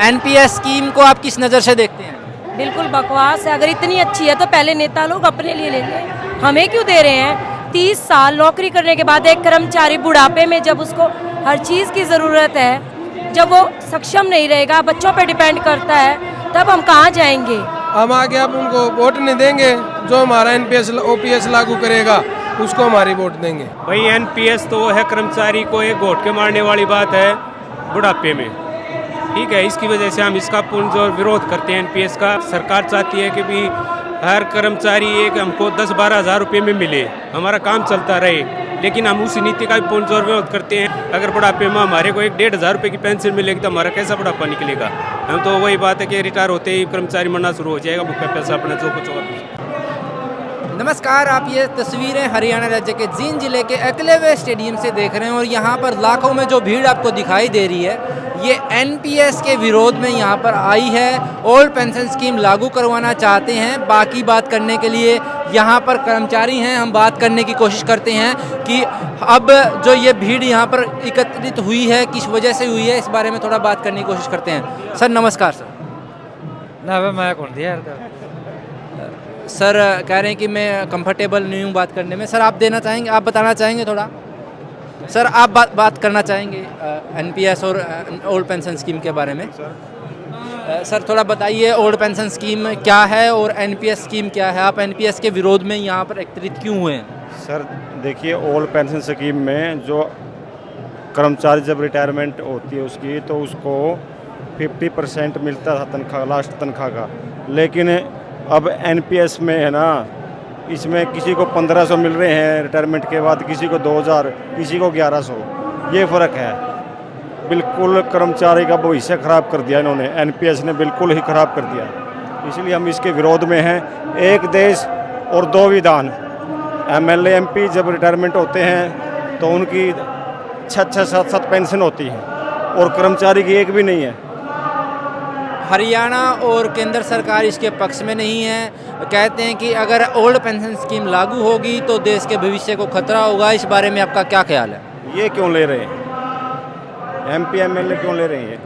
NPS scheme को आप किस नज़र से देखते हैं? बिल्कुल बकवास है। अगर इतनी अच्छी है तो पहले नेता लोग अपने लिए ले लें, हमें क्यों दे रहे हैं? 30 साल नौकरी करने के बाद एक कर्मचारी बुढ़ापे में जब उसको हर चीज़ की ज़रूरत है, जब वो सक्षम नहीं रहेगा, बच्चों पे डिपेंड करता है, तब हम कहाँ जाएंगे? हम आगे अब उनको वोट नहीं देंगे, जो हमारा एनपीएस ओपीएस लागू करेगा उसको हमारी वोट देंगे। भाई एनपीएस तो है कर्मचारी को एक घोट के मारने वाली बात है बुढ़ापे में, ठीक है। इसकी वजह से हम इसका पुरजोर विरोध करते हैं एनपीएस का। सरकार चाहती है कि भी हर कर्मचारी एक हमको 10-12 हज़ार रुपये में मिले, हमारा काम चलता रहे, लेकिन हम उस नीति का भी पुरजोर विरोध करते हैं। अगर बुढ़ापे में हमारे को 1-1.5 हज़ार रुपये की पेंशन मिलेगी तो हमारा कैसा बुढ़ापा निकलेगा? हम तो वही बात है कि रिटायर होते ही कर्मचारी मरना शुरू हो जाएगा, भूखा पैसा अपना जो कुछ होगा। नमस्कार, आप ये तस्वीरें हरियाणा राज्य के जींद जिले के एकलव्य स्टेडियम से देख रहे हैं और यहाँ पर लाखों में जो भीड़ आपको दिखाई दे रही है, ये एनपीएस के विरोध में यहाँ पर आई है। ओल्ड पेंशन स्कीम लागू करवाना चाहते हैं। बाकी बात करने के लिए यहाँ पर कर्मचारी हैं, हम बात करने की कोशिश करते हैं कि अब जो ये भीड़ यहाँ पर एकत्रित हुई है किस वजह से हुई है, इस बारे में थोड़ा बात करने की कोशिश करते हैं। सर नमस्कार। सर कह रहे हैं कि मैं कंफर्टेबल नहीं हूँ बात करने में। सर आप देना चाहेंगे, आप बताना चाहेंगे थोड़ा? सर आप बात करना चाहेंगे एनपीएस और ओल्ड पेंशन स्कीम के बारे में? सर थोड़ा बताइए, ओल्ड पेंशन स्कीम क्या है और एनपीएस स्कीम क्या है? आप एनपीएस के विरोध में यहाँ पर एकत्रित क्यों हुए हैं? सर देखिए, ओल्ड पेंशन स्कीम में जो कर्मचारी जब रिटायरमेंट होती है उसकी, तो उसको 50% मिलता था तनख्वाह, लास्ट तनख्वाह का। लेकिन अब एनपीएस में है ना, इसमें किसी को 1500 मिल रहे हैं रिटायरमेंट के बाद, किसी को 2000, किसी को 1100। ये फ़र्क है। बिल्कुल कर्मचारी का भविष्य ख़राब कर दिया इन्होंने, एनपीएस ने बिल्कुल ही ख़राब कर दिया। इसलिए हम इसके विरोध में हैं। एक देश और दो विधान। एमएलए एमपी जब रिटायरमेंट होते हैं तो उनकी 6-6, 7-7 पेंशन होती है और कर्मचारी की एक भी नहीं है। हरियाणा और केंद्र सरकार इसके पक्ष में नहीं है। कहते हैं कि अगर ओल्ड पेंशन स्कीम लागू होगी तो देश के भविष्य को खतरा होगा। इस बारे में आपका क्या ख्याल है? ये क्यों ले रहे हैं? एमपी एमएलए क्यों ले रहे हैं?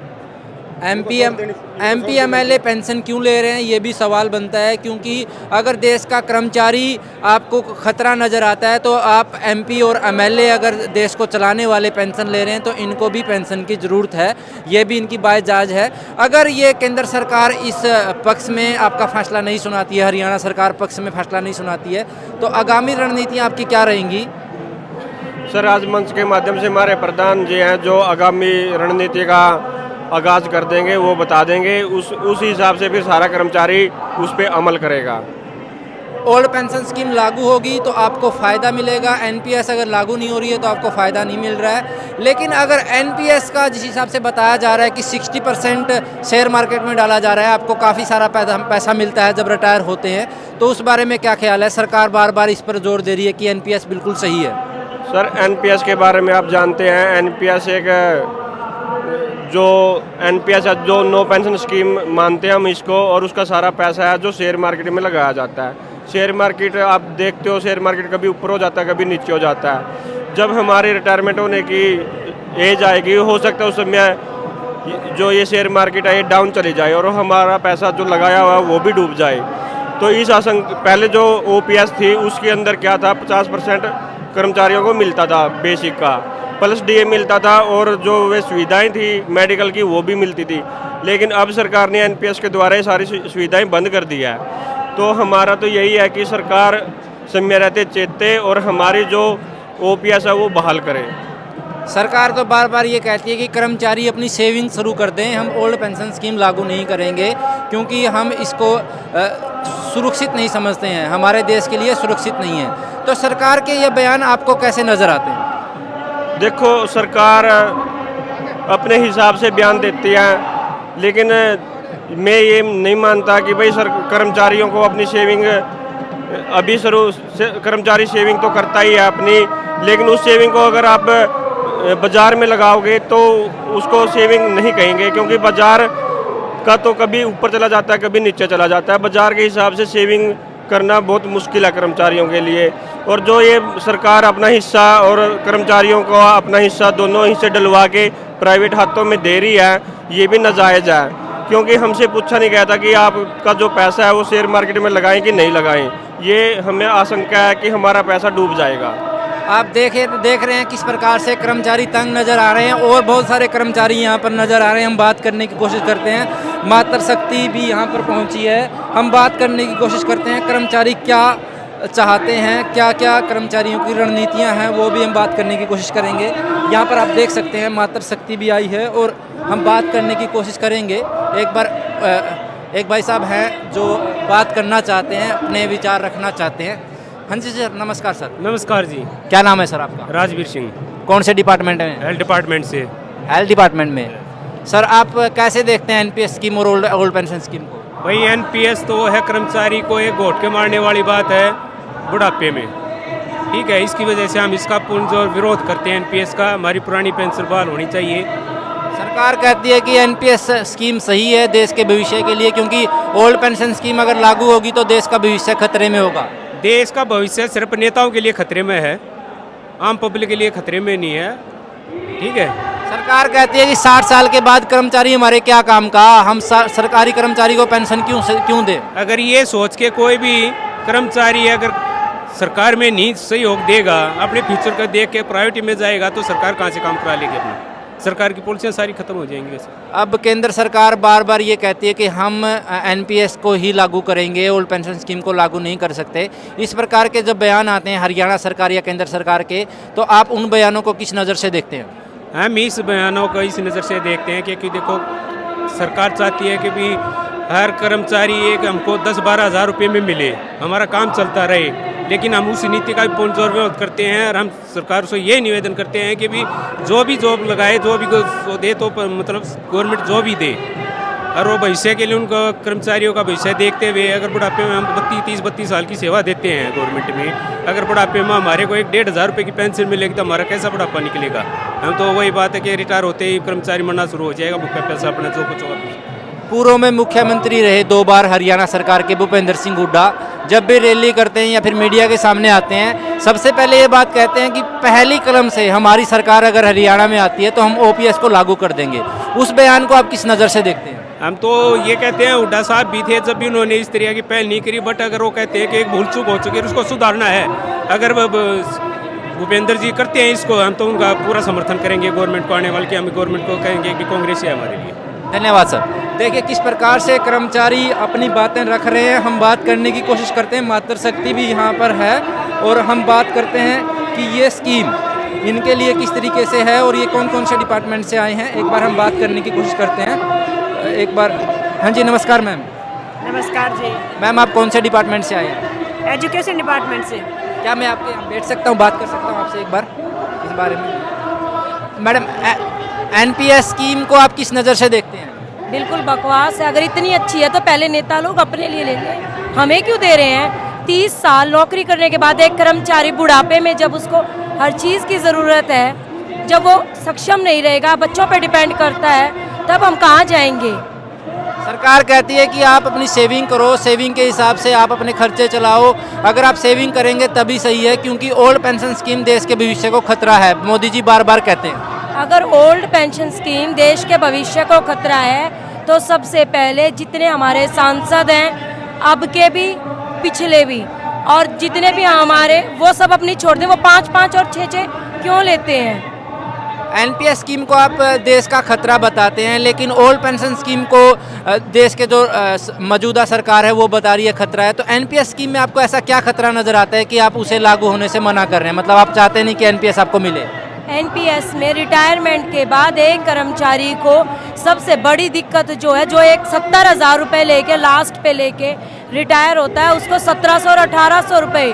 एमपी एमएलए पेंशन क्यों ले रहे हैं, ये भी सवाल बनता है। क्योंकि अगर देश का कर्मचारी आपको खतरा नज़र आता है तो आप एमपी और एमएलए अगर देश को चलाने वाले पेंशन ले रहे हैं तो इनको भी पेंशन की ज़रूरत है। ये भी इनकी बाइजाज है। अगर ये केंद्र सरकार इस पक्ष में आपका फैसला नहीं सुनाती है, हरियाणा सरकार पक्ष में फैसला नहीं सुनाती है, तो आगामी रणनीतियाँ आपकी क्या रहेंगी? सर आज मंच के माध्यम से हमारे प्रधान जी हैं जो आगामी रणनीति का आगाज़ कर देंगे, वो बता देंगे। उस हिसाब से फिर सारा कर्मचारी उस पर अमल करेगा। ओल्ड पेंशन स्कीम लागू होगी तो आपको फ़ायदा मिलेगा। एनपीएस अगर लागू नहीं हो रही है तो आपको फ़ायदा नहीं मिल रहा है। लेकिन अगर एनपीएस का जिस हिसाब से बताया जा रहा है कि 60% शेयर मार्केट में डाला जा रहा है, आपको काफ़ी सारा पैसा मिलता है जब रिटायर होते हैं, तो उस बारे में क्या ख्याल है? सरकार बार बार इस पर जोर दे रही है कि एनपीएस बिल्कुल सही है। सर एनपीएस के बारे में आप जानते हैं, एनपीएस एक जो एनपीएस है, जो नो पेंशन स्कीम मानते हैं हम इसको, और उसका सारा पैसा है जो शेयर मार्केट में लगाया जाता है। शेयर मार्केट आप देखते हो, शेयर मार्केट कभी ऊपर हो जाता है, कभी नीचे हो जाता है। जब हमारी रिटायरमेंट होने की एज आएगी, हो सकता है उस समय जो ये शेयर मार्केट है ये डाउन चली जाए और हमारा पैसा जो लगाया हुआ है वो भी डूब जाए। तो इस आशंका, पहले जो ओपीएस थी उसके अंदर क्या था, 50% कर्मचारियों को मिलता था बेसिक का, प्लस डीए मिलता था, और जो वे सुविधाएं थी मेडिकल की वो भी मिलती थी। लेकिन अब सरकार ने एनपीएस के द्वारा ये सारी सुविधाएं बंद कर दी है। तो हमारा तो यही है कि सरकार समय रहते चेते और हमारी जो ओपीएस है वो बहाल करे। सरकार तो बार बार ये कहती है कि कर्मचारी अपनी सेविंग शुरू कर दें, हम ओल्ड पेंशन स्कीम लागू नहीं करेंगे क्योंकि हम इसको सुरक्षित नहीं समझते हैं, हमारे देश के लिए सुरक्षित नहीं है। तो सरकार के ये बयान आपको कैसे नज़र आते हैं? देखो, सरकार अपने हिसाब से बयान देती है, लेकिन मैं ये नहीं मानता कि भाई कर्मचारियों को अपनी सेविंग अभी कर्मचारी सेविंग तो करता ही है अपनी, लेकिन उस सेविंग को अगर आप बाज़ार में लगाओगे तो उसको सेविंग नहीं कहेंगे, क्योंकि बाज़ार का तो कभी ऊपर चला जाता है, कभी नीचे चला जाता है। बाज़ार के हिसाब से सेविंग करना बहुत मुश्किल है कर्मचारियों के लिए। और जो ये सरकार अपना हिस्सा और कर्मचारियों को अपना हिस्सा दोनों हिस्से डलवा के प्राइवेट हाथों में दे रही है, ये भी नाजायज़ है। क्योंकि हमसे पूछा नहीं गया था कि आपका जो पैसा है वो शेयर मार्केट में लगाएं कि नहीं लगाएं। ये हमें आशंका है कि हमारा पैसा डूब जाएगा। आप देख रहे हैं किस प्रकार से कर्मचारी तंग नज़र आ रहे हैं और बहुत सारे कर्मचारी यहाँ पर नज़र आ रहे हैं। हम बात करने की कोशिश करते हैं, मातृशक्ति भी यहाँ पर पहुँची है, हम बात करने की कोशिश करते हैं कर्मचारी क्या चाहते हैं, क्या क्या कर्मचारियों की रणनीतियाँ हैं, वो भी हम बात करने की कोशिश करेंगे। यहाँ पर आप देख सकते हैं मातृशक्ति भी आई है और हम बात करने की कोशिश करेंगे। एक भाई साहब हैं जो बात करना चाहते हैं, अपने विचार रखना चाहते हैं। हाँ जी सर, नमस्कार सर। नमस्कार जी। क्या नाम है सर आपका? राजवीर सिंह, कौन से डिपार्टमेंट में? हेल्थ डिपार्टमेंट से। हेल्थ डिपार्टमेंट में। सर आप कैसे देखते हैं एनपीएस स्कीम और ओल्ड पेंशन स्कीम को? भाई एनपीएस तो है कर्मचारी को एक घोट के मारने वाली बात है बुढ़ापे में, ठीक है। इसकी वजह से हम इसका पूर्ण जोर विरोध करते हैं एनपीएस का। हमारी पुरानी पेंशन बहाल होनी चाहिए। सरकार कहती है कि एनपीएस स्कीम सही है देश के भविष्य के लिए, क्योंकि ओल्ड पेंशन स्कीम अगर लागू होगी तो देश का भविष्य खतरे में होगा। देश का भविष्य सिर्फ नेताओं के लिए खतरे में है, आम पब्लिक के लिए खतरे में नहीं है, ठीक है। सरकार कहती है कि 60 साल के बाद कर्मचारी हमारे क्या काम का, हम सरकारी कर्मचारी को पेंशन क्यों दें? अगर ये सोच के कोई भी कर्मचारी अगर सरकार में नहीं सहयोग देगा, अपने फ्यूचर का देख के प्राइवेट में जाएगा, तो सरकार कहाँ से काम करा लेगी? अपना सरकार की पॉलिसियाँ सारी खत्म हो जाएंगी वैसे। अब केंद्र सरकार बार बार ये कहती है कि हम एनपीएस को ही लागू करेंगे, ओल्ड पेंशन स्कीम को लागू नहीं कर सकते। इस प्रकार के जब बयान आते हैं हरियाणा सरकार या केंद्र सरकार के, तो आप उन बयानों को किस नज़र से देखते हैं? हम इस बयानों को इस नज़र से देखते हैं कि देखो सरकार चाहती है कि भी हर कर्मचारी एक हमको 10-12 हज़ार रुपये में मिले, हमारा काम चलता रहे, लेकिन हम उस नीति का भी पूर्ण जोर विरोध करते हैं। और हम सरकार से ये निवेदन करते हैं कि भी जो भी जॉब लगाए, जो भी दे, तो मतलब गवर्नमेंट जो भी दे, और वो भविष्य के लिए उनको कर्मचारियों का भविष्य देखते हुए, अगर बुढ़ापे में हम 32 साल की सेवा देते हैं गवर्नमेंट में, अगर बुढ़ापे में हमारे को 1-1.5 हज़ार रुपये की पेंशन मिलेगी तो हमारा कैसा बुढ़ापा निकलेगा? हम तो वही बात है कि रिटायर होते ही कर्मचारी मरना शुरू हो जाएगा, भूखा पैसा अपना जो कुछ होगा। पूर्व में मुख्यमंत्री रहे 2 बार हरियाणा सरकार के भूपेंद्र सिंह हुड्डा, जब भी रैली करते हैं या फिर मीडिया के सामने आते हैं, सबसे पहले ये बात कहते हैं कि पहली कलम से हमारी सरकार अगर हरियाणा में आती है तो हम ओपीएस को लागू कर देंगे। उस बयान को आप किस नज़र से देखते हैं? हम तो ये कहते हैं, हुड्डा साहब भी थे जब भी उन्होंने इस तरह की पहल नहीं करी, बट अगर वो कहते हैं कि एक भूल चूक हो चुकी है, उसको सुधारना है, अगर भूपेंद्र जी करते हैं इसको, हम तो उनका पूरा समर्थन करेंगे गवर्नमेंट को आने वाले की। हम गवर्नमेंट को कहेंगे कि कांग्रेस है हमारे लिए। धन्यवाद सर। देखिए किस प्रकार से कर्मचारी अपनी बातें रख रहे हैं, हम बात करने की कोशिश करते हैं। मातृशक्ति भी यहाँ पर है और हम बात करते हैं कि ये स्कीम इनके लिए किस तरीके से है और ये कौन कौन से डिपार्टमेंट से आए हैं। एक बार हम बात करने की कोशिश करते हैं। एक बार, हाँ जी नमस्कार मैम। नमस्कार जी। मैम आप कौन से डिपार्टमेंट से आए हैं? एजुकेशन डिपार्टमेंट से। क्या मैं आपके यहाँ बैठ सकता हूँ, बात कर सकता हूँ आपसे एक बार इस बारे में? मैडम एनपीएस स्कीम को आप किस नज़र से देखते हैं? बिल्कुल बकवास है। अगर इतनी अच्छी है तो पहले नेता लोग अपने लिए ले लें, हमें क्यों दे रहे हैं? 30 साल नौकरी करने के बाद एक कर्मचारी बुढ़ापे में जब उसको हर चीज़ की ज़रूरत है, जब वो सक्षम नहीं रहेगा, बच्चों पे डिपेंड करता है, तब हम कहाँ जाएंगे? सरकार कहती है कि आप अपनी सेविंग करो, सेविंग के हिसाब से आप अपने खर्चे चलाओ। अगर आप सेविंग करेंगे तभी सही है, क्योंकि ओल्ड पेंशन स्कीम देश के भविष्य को खतरा है, मोदी जी बार बार कहते हैं। अगर ओल्ड पेंशन स्कीम देश के भविष्य को खतरा है तो सबसे पहले जितने हमारे सांसद हैं, अब के भी पिछले भी, और जितने भी हमारे, वो सब अपनी छोड़ दें। वो 5-5 और 6-6 क्यों लेते हैं? एनपीएस स्कीम को आप देश का खतरा बताते हैं, लेकिन ओल्ड पेंशन स्कीम को देश के जो मौजूदा सरकार है वो बता रही है खतरा है। तो एनपीएस स्कीम में आपको ऐसा क्या खतरा नज़र आता है कि आप उसे लागू होने से मना कर रहे हैं? मतलब आप चाहते नहीं कि एनपीएस आपको मिले? एनपीएस में रिटायरमेंट के बाद एक कर्मचारी को सबसे बड़ी दिक्कत जो है, जो एक 70,000 रुपये लेके लास्ट पे लेके रिटायर होता है, उसको 1700 और 1800 रुपये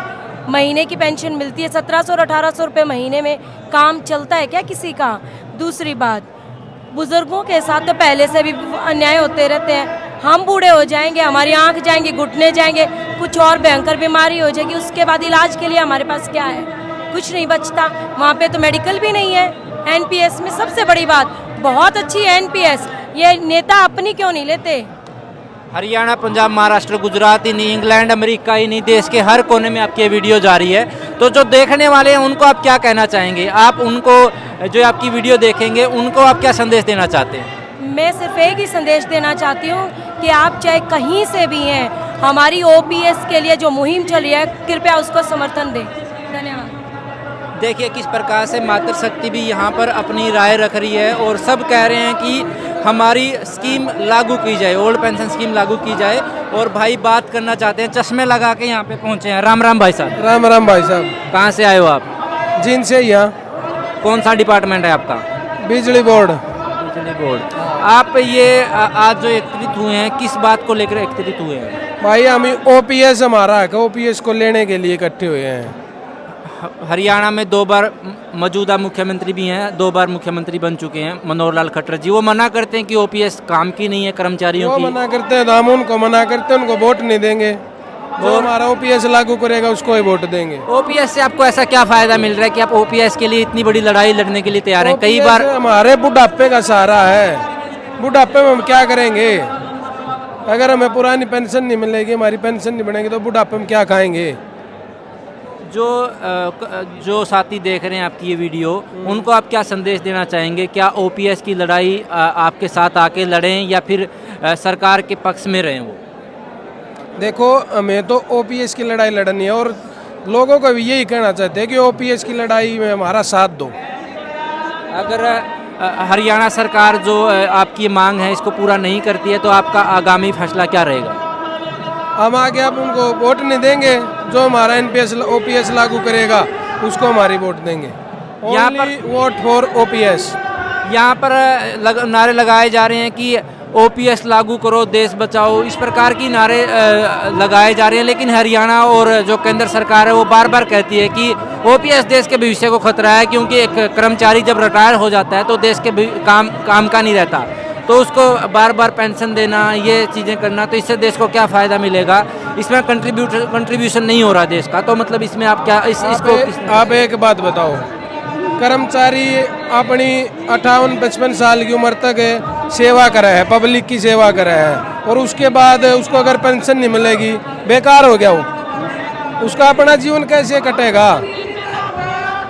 महीने की पेंशन मिलती है। 1700 और 1800 रुपये महीने में काम चलता है क्या किसी का? दूसरी बात, बुजुर्गों के साथ तो पहले से भी अन्याय होते रहते हैं। हम बूढ़े हो जाएंगे, हमारी आंख जाएंगी, घुटने जाएंगे, कुछ और भयंकर बीमारी हो जाएगी, उसके बाद इलाज के लिए हमारे पास क्या है? कुछ नहीं बचता। वहाँ पे तो मेडिकल भी नहीं है। एनपीएस में सबसे बड़ी बात, बहुत अच्छी है एनपीएस, ये नेता अपनी क्यों नहीं लेते? हरियाणा, पंजाब, महाराष्ट्र, गुजरात ही नहीं, इंग्लैंड, अमेरिका ही नहीं, देश के हर कोने में आपकी ये वीडियो जा रही है। तो जो देखने वाले हैं उनको आप क्या कहना चाहेंगे? आप उनको, जो आपकी वीडियो देखेंगे, उनको आप क्या संदेश देना चाहते हैं? मैं सिर्फ एक ही संदेश देना चाहती हूँ कि आप चाहे कहीं से भी हैं, हमारी ओपीएस के लिए जो मुहिम चल रही है, कृपया उसको समर्थन दें। धन्यवाद। देखिए किस प्रकार से मातृशक्ति भी यहाँ पर अपनी राय रख रही है और सब कह रहे हैं कि हमारी स्कीम लागू की जाए, ओल्ड पेंशन स्कीम लागू की जाए। और भाई बात करना चाहते हैं, चश्मे लगा के यहाँ पे पहुँचे हैं। राम राम भाई साहब। राम राम भाई साहब। कहाँ से आए हो आप? जींद से यहाँ। कौन सा डिपार्टमेंट है आपका? बिजली बोर्ड। बिजली बोर्ड। आप ये आज जो एकत्रित हुए हैं, किस बात को लेकर एकत्रित हुए हैं? भाई हम ओपीएस हमारा है, ओपीएस को लेने के लिए इकट्ठे हुए हैं। हरियाणा में 2 बार मौजूदा मुख्यमंत्री भी हैं, 2 बार मुख्यमंत्री बन चुके हैं मनोहर लाल खट्टर जी। वो मना करते हैं कि ओपीएस काम की नहीं है कर्मचारियों वो की। मना करते हैं तो हम उनको मना करते हैं, उनको वोट नहीं देंगे। जो हमारा ओपीएस लागू करेगा उसको ही वोट देंगे। ओपीएस से आपको ऐसा क्या फायदा मिल रहा है कि आप ओपीएस के लिए इतनी बड़ी लड़ाई लड़ने के लिए तैयार हैं? कई बार हमारे बुढ़ापे का सहारा है। बुढ़ापे में हम क्या करेंगे? अगर हमें पुरानी पेंशन नहीं मिलेगी, हमारी पेंशन नहीं बनेगी, तो बुढ़ापे में क्या खाएंगे? जो साथी देख रहे हैं आपकी ये वीडियो, उनको आप क्या संदेश देना चाहेंगे? क्या ओपीएस की लड़ाई आपके साथ आके लड़ें या फिर सरकार के पक्ष में रहें? वो देखो, हमें तो ओपीएस की लड़ाई लड़नी है और लोगों को भी यही कहना चाहते हैं कि ओपीएस की लड़ाई में हमारा साथ दो। अगर हरियाणा सरकार जो आपकी मांग है इसको पूरा नहीं करती है तो आपका आगामी फैसला क्या रहेगा? हम आगे आप उनको वोट नहीं देंगे। जो हमारा एनपीएस ओपीएस लागू करेगा उसको हमारी वोट देंगे। यहाँ पर वोट फॉर ओपीएस। यहाँ पर नारे लगाए जा रहे हैं कि ओपीएस लागू करो, देश बचाओ, इस प्रकार की नारे लगाए जा रहे हैं। लेकिन हरियाणा और जो केंद्र सरकार है वो बार बार कहती है कि ओपीएस देश के भविष्य को खतरा है, क्योंकि एक कर्मचारी जब रिटायर हो जाता है तो देश के काम का नहीं रहता, तो उसको बार बार पेंशन देना, ये चीज़ें करना, तो इससे देश को क्या फ़ायदा मिलेगा? इसमें कंट्रीब्यूशन नहीं हो रहा देश का, तो मतलब इसमें आप क्या इसको आप एक बात बताओ, कर्मचारी अपनी 58-55 साल की उम्र तक सेवा करे है, पब्लिक की सेवा करे है, और उसके बाद उसको अगर पेंशन नहीं मिलेगी, बेकार हो गया वो, उसका अपना जीवन कैसे कटेगा?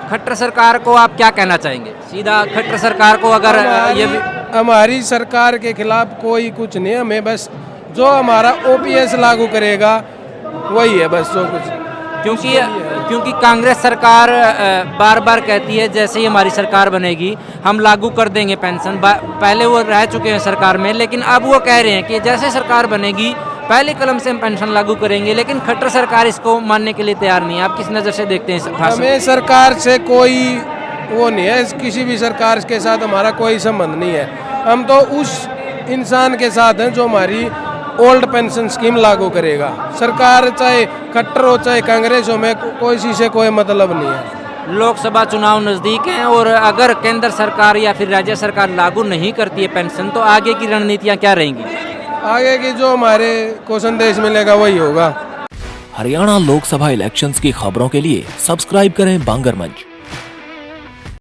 खट्टर सरकार को आप क्या कहना चाहेंगे? सीधा खट्टर सरकार को अगर ये हमारी सरकार के खिलाफ कोई कुछ नहीं, हमें बस जो हमारा ओपीएस लागू करेगा वही है बस, जो कुछ। क्योंकि कांग्रेस सरकार बार बार कहती है जैसे ही हमारी सरकार बनेगी हम लागू कर देंगे पेंशन। पहले वो रह चुके हैं सरकार में, लेकिन अब वो कह रहे हैं कि जैसे सरकार बनेगी पहले कलम से हम पेंशन लागू करेंगे। लेकिन खट्टर सरकार इसको मानने के लिए तैयार नहीं है। आप किस नज़र से देखते हैं? हमें सरकार से कोई वो नहीं है, किसी भी सरकार के साथ हमारा कोई संबंध नहीं है। हम तो उस इंसान के साथ हैं जो हमारी ओल्ड पेंशन स्कीम लागू करेगा। सरकार चाहे खट्टर हो चाहे कांग्रेस हो, में कोई चीज़ से कोई मतलब नहीं है। लोकसभा चुनाव नज़दीक हैं और अगर केंद्र सरकार या फिर राज्य सरकार लागू नहीं करती है पेंशन, तो आगे की रणनीतियाँ क्या रहेंगी? आगे की जो हमारे को संदेश मिलेगा वही होगा। हरियाणा लोकसभा इलेक्शंस की खबरों के लिए सब्सक्राइब करें बांगर मंच।